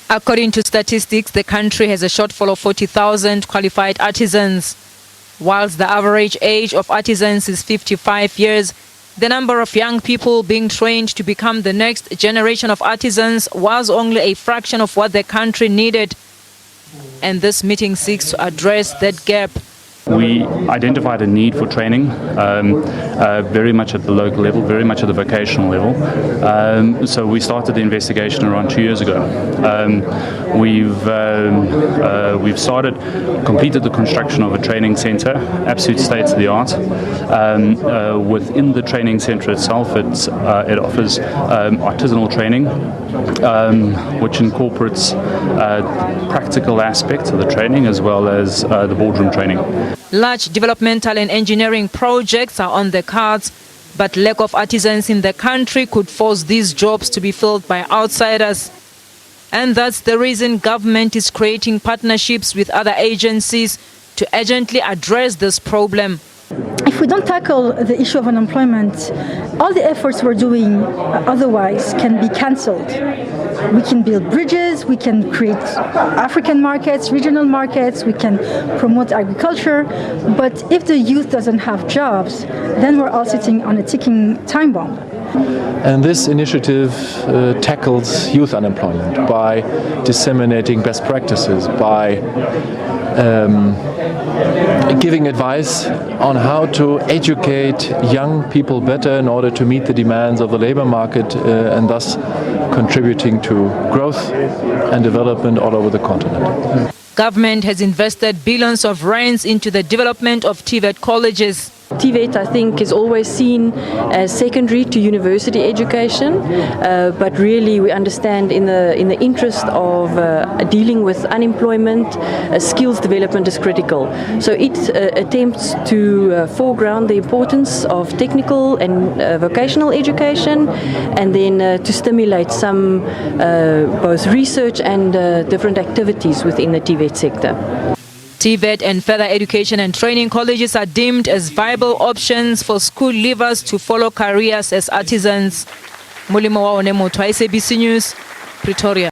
According to statistics, the country has a shortfall of 40,000 qualified artisans. Whilst the average age of artisans is 55 years, the number of young people being trained to become the next generation of artisans was only a fraction of what the country needed. And this meeting seeks to address that gap. We identified a need for training, very much at the local level, very much at the vocational level. So we started the investigation around 2 years ago. We've completed the construction of a training centre, absolute state-of-the-art. Within the training centre itself, it offers artisanal training, which incorporates practical aspects of the training as well as the boardroom training. Large developmental and engineering projects are on the cards, but lack of artisans in the country could force these jobs to be filled by outsiders. And that's the reason government is creating partnerships with other agencies to urgently address this problem. If we don't tackle the issue of unemployment, all the efforts we're doing otherwise can be cancelled. We can build bridges, we can create African markets, regional markets, we can promote agriculture, but if the youth doesn't have jobs, then we're all sitting on a ticking time bomb. And this initiative tackles youth unemployment by disseminating best practices, by giving advice on how to educate young people better in order to meet the demands of the labor market and thus contributing to growth and development all over the continent. Government has invested billions of rands into the development of TVET colleges. TVET, I think, is always seen as secondary to university education, but really we understand in the interest of dealing with unemployment, skills development is critical. So it attempts to foreground the importance of technical and vocational education, and then to stimulate some both research and different activities within the TVET sector. TVET and further education and training colleges are deemed as viable options for school leavers to follow careers as artisans. Mulimo wa SABC News, Pretoria.